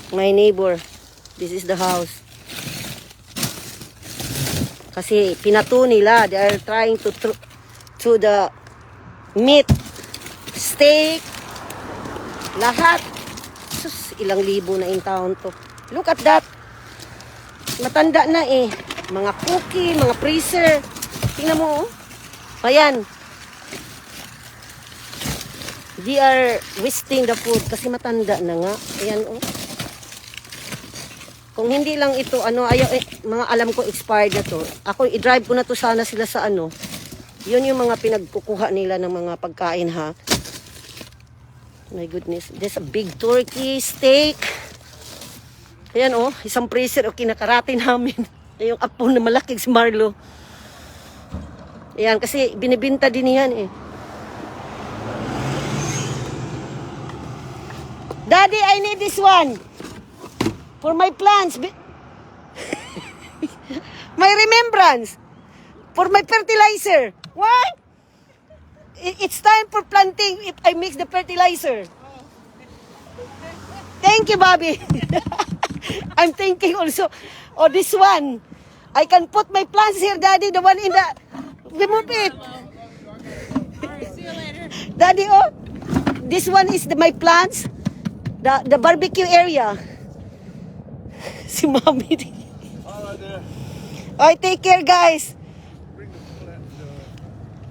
My neighbor. This is the house. Kasi pinato nila. They are trying to the meat, steak, lahat. Sus, ilang libo na in town to. Look at that. Matanda na eh. Mga cookie, mga freezer. Tingnan mo oh. Ayan. They are wasting the food kasi matanda na nga. Ayan oh. Kung hindi lang ito, ayaw, mga alam ko expired na to. Ako, i-drive ko na to sana sila sa Yun yung mga pinagkukuha nila ng mga pagkain ha. My goodness. There's a big turkey, steak. Ayan oh, isang freezer o kinakarate namin. Yung apo na malaki si Marlo. Ayan, kasi binibinta din yan eh. Daddy, I need this one. For my plants. My remembrance. For my fertilizer. What? It's time for planting if I mix the fertilizer. Thank you, Bobby. I'm thinking also, this one. I can put my plants here, Daddy. The one in the... Remove it. Alright, see you later. Daddy, this one is my plants. The barbecue area. Si Mommy. Alright, take care, guys.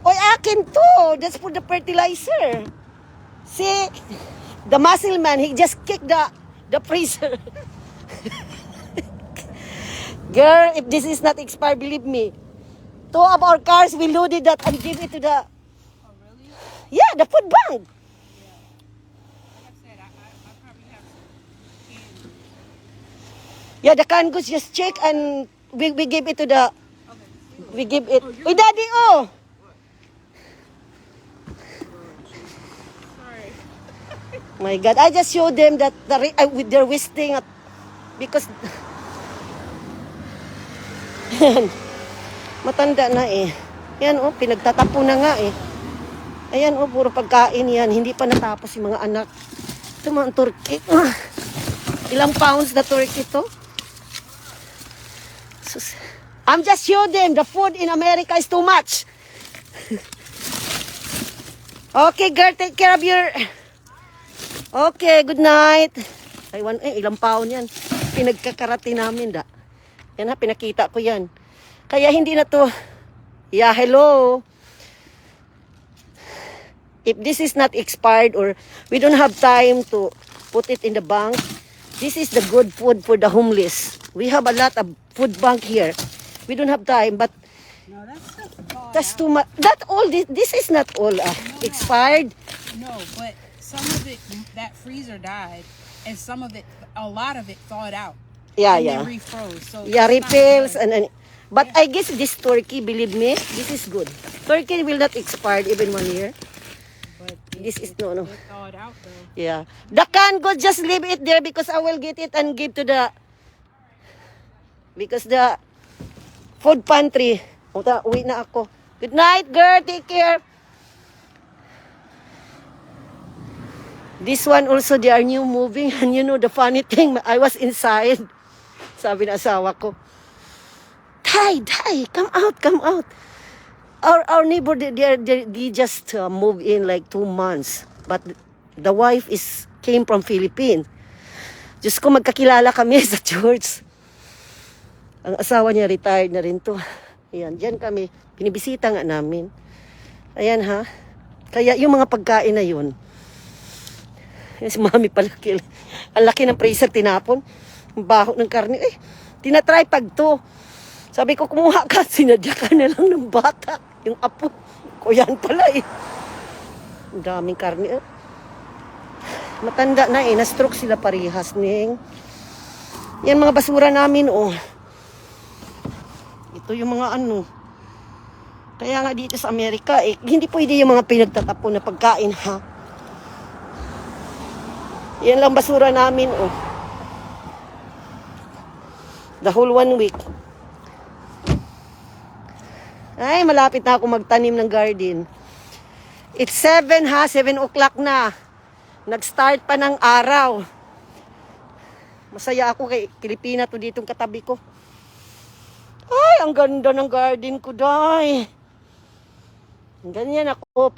Oy, akin to. That's for the fertilizer. See, the muscle man, he just kicked the freezer. Girl, if this is not expired, believe me. 2 of our cars, we loaded that and give it to the... Oh, really? Yeah, the food bank. Like I said, I probably have some canned. Yeah, the canned goods, just check and we give it to the... We give it... Oy, Daddy, oh! Sorry. My God, I just showed them that with their wasting because matanda na eh. Yan oh, pinagtatapo na nga eh. Ayan oh, puro pagkain yan. Hindi pa natapos yung mga anak. Ito mga turkey. Ilang pounds na turkey to? Sus. I'm just showing them the food in America is too much. Okay, girl, take care of your... Okay, good night. Taiwan, ilang pound yan. Pinagkakarati namin, da. Yan ha, pinakita ko yan. Kaya hindi na to. Yeah, hello. If this is not expired or we don't have time to put it in the bank, this is the good food for the homeless. We have a lot of food bank here. We don't have time, but No, that's too much. That all, this is not all expired. No, but some of it, that freezer died, and some of it, a lot of it thawed out. Yeah, and yeah. They refroze. So Yeah, it's not refills good. and but I guess this turkey, believe me, this is good. Turkey will not expire even 1 year. But This is no. it thawed out though. Yeah. The canned goods, just leave it there because I will get it and give to the because the food pantry. Uwi na ako. Good night, girl. Take care. This one also, they are new moving. And you know, the funny thing, I was inside. Sabi na asawa ko, Day, come out, come out. Our neighbor, they just moved in like 2 months. But the wife came from Philippines. Diyos ko, magkakilala kami sa church. Ang asawa niya, retired na rin to. Ayan, dyan kami. Binibisita nga namin. Ayan ha. Kaya yung mga pagkain na yun, si Mami palaki. Ang laki ng freezer tinapon. Ang baho ng karne. Tinatry pag to. Sabi ko, kumuha ka. Sinadya ka na lang ng bata. Yung apo. Ko yan pala eh. Ang daming karne. Matanda na eh. Na-stroke sila parehas. Ning. Yan mga basura namin oh. Ito yung mga ano. Kaya nga dito sa Amerika eh. Hindi pwede yung mga pinagtatapon na pagkain ha. Yan lang basura namin, oh. The whole 1 week. Ay, malapit na ako magtanim ng garden. It's 7 ha, 7 o'clock na. Nag-start pa ng araw. Masaya ako kay Pilipina to ditong katabi ko. Ay, ang ganda ng garden ko, day. Ganyan ako.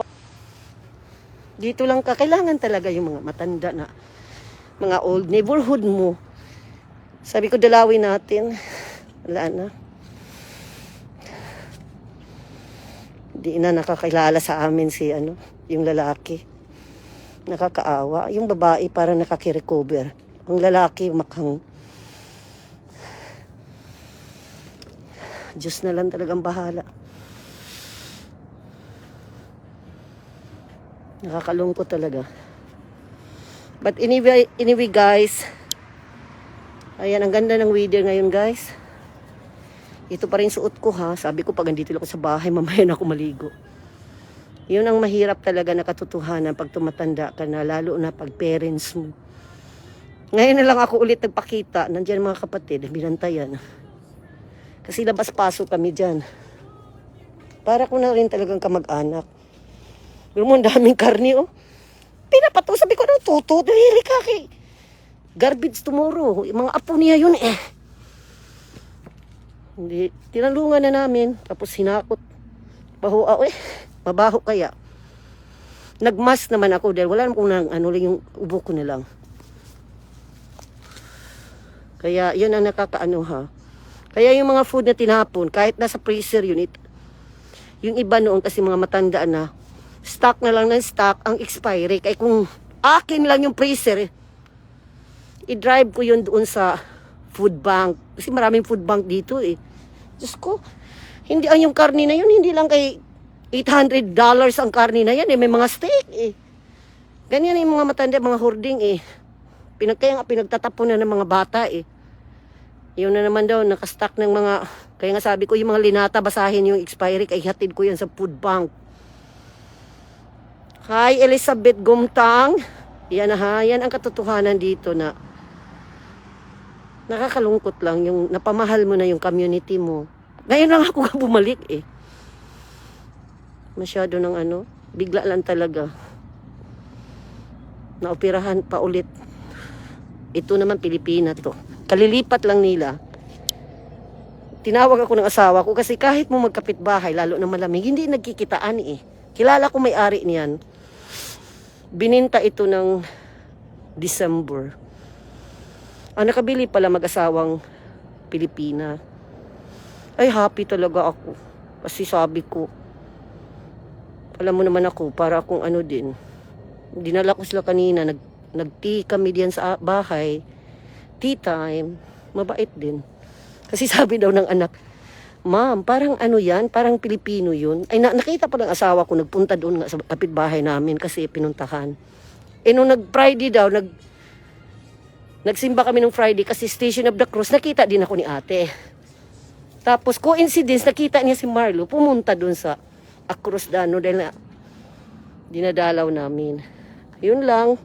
Dito lang ka, kailangan talaga yung mga matanda na, mga old neighborhood mo. Sabi ko, dalawin natin. Wala na. Di na nakakilala sa amin si yung lalaki. Nakakaawa. Yung babae parang nakakirecover. Ang lalaki makhang. Diyos na lang talagang bahala. Nakakalungkot talaga. But anyway guys. Ayan, ang ganda ng weather ngayon guys. Ito pa rin suot ko ha. Sabi ko pag andito lang ako sa bahay, mamaya na ako maligo. Yun ang mahirap talaga na katotohanan pag tumatanda ka na, lalo na pag parents mo. Ngayon na lang ako ulit nagpakita. Nandiyan mga kapatid, binantayan. Kasi labas-pasok kami dyan. Para ko na rin talagang kamag-anak. Pero mo, ang daming karni, oh. Pinapato, sabi ko, ano, tuto, dahili ka kay. Garbage tomorrow. Yung mga apo niya yun, eh. Hindi, tinalungan na namin. Tapos hinakot. Baho, mabaho kaya. Nagmas naman ako dahil wala naman lang yung ubo ko na lang. Kaya yun ang nakakaano ha. Kaya yung mga food na tinapon, kahit nasa freezer yun, yung iba noon kasi mga matanda na, stock na lang ng stock ang expiry. Kaya kung akin lang yung freezer, i-drive ko yun doon sa food bank. Kasi maraming food bank dito eh. Diyos ko, hindi ang yung karni na yun, hindi lang kay $800 ang karni na yan eh. May mga steak eh. Ganyan yung mga matanda, mga hoarding eh. Kaya nga pinagtatapon na ng mga bata eh. Yun na naman daw, nakastock ng mga, kaya nga sabi ko yung mga linata, basahin yung expiry, kaya hatid ko yan sa food bank. Hi Elizabeth Gumtang. Yan ha, yan ang katotohanan dito na nakakalungkot lang yung napamahal mo na yung community mo. Ngayon lang ako bumalik eh. Masyado ng bigla lang talaga. Naoperahan pa ulit. Ito naman Pilipina to. Kalilipat lang nila. Tinawag ako ng asawa ko kasi kahit mo magkapitbahay, lalo na malamig, hindi nagkikitaan eh. Kilala ko may-ari niyan. Bininta ito ng December. Ang nakabili pala mag-asawang Pilipina. Ay, happy talaga ako. Kasi sabi ko, alam mo naman ako, para akong din. Dinala ko sila kanina, nag-tea kami diyan sa bahay. Tea time, mabait din. Kasi sabi daw ng anak, Ma'am, parang yan, parang Pilipino yun. Ay, nakita pa ng asawa ko, nagpunta doon nga sa kapitbahay namin kasi pinuntahan. Eh, nung nag-Friday daw, nagsimba kami nung Friday kasi Station of the Cross, nakita din ako ni ate. Tapos, coincidence, nakita niya si Marlo, pumunta doon sa Across Dano dahil na dinadalaw namin. Yun lang.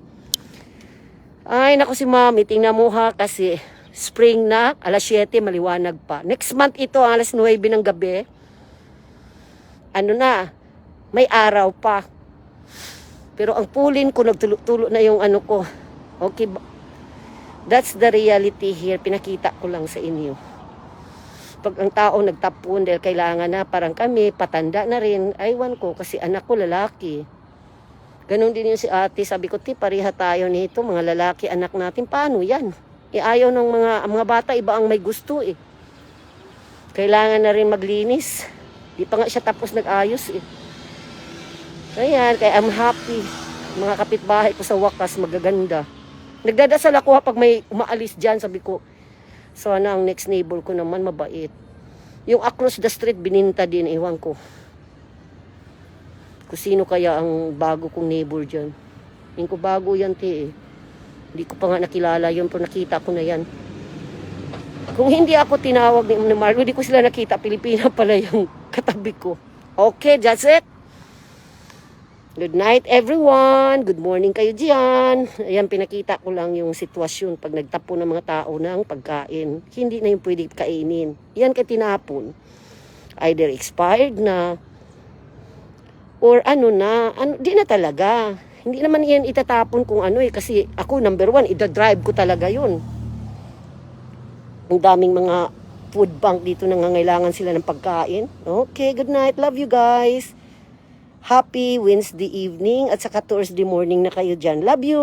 Ay, naku si Mami, tingnan mo ha, kasi spring na, alas 7, maliwanag pa. Next month ito, alas 9 ng gabi. May araw pa. Pero ang pulin ko, nagtulo-tulo na yung ko. Okay, that's the reality here. Pinakita ko lang sa inyo. Pag ang tao nagtapon dahil kailangan na, parang kami, patanda na rin, aywan ko, kasi anak ko lalaki. Ganon din yung si ate, sabi ko, pareha tayo nito, mga lalaki, anak natin, paano yan? Ayaw ng mga bata, iba ang may gusto eh. Kailangan na rin maglinis. Di pa nga siya tapos nag-ayos eh. Ayan, kaya I'm happy. Mga kapitbahay ko sa wakas, magaganda. Nagdadasal ako pag may umaalis dyan, sabi ko, sana ang next neighbor ko naman mabait. Yung across the street, bininta din, iwan ko. Kung sino kaya ang bago kong neighbor dyan. Hindi ko bago yan, eh. Hindi ko pa nga nakilala yun, pero nakita ko na yan. Kung hindi ako tinawag ni Marlo, hindi ko sila nakita. Pilipina pala yung katabi ko. Okay, that's it. Good night, everyone. Good morning kayo dyan. Ayan, pinakita ko lang yung sitwasyon pag nagtapo ng mga tao ng pagkain. Hindi na yung pwede kainin. Yan kaya tinapon. Either expired na, or di na talaga. Hindi naman yan itatapon kung kasi ako, number 1, ida-drive ko talaga yun. Ang daming mga food bank dito, nangangailangan sila ng pagkain. Okay, good night. Love you guys. Happy Wednesday evening at saka Thursday morning na kayo dyan. Love you!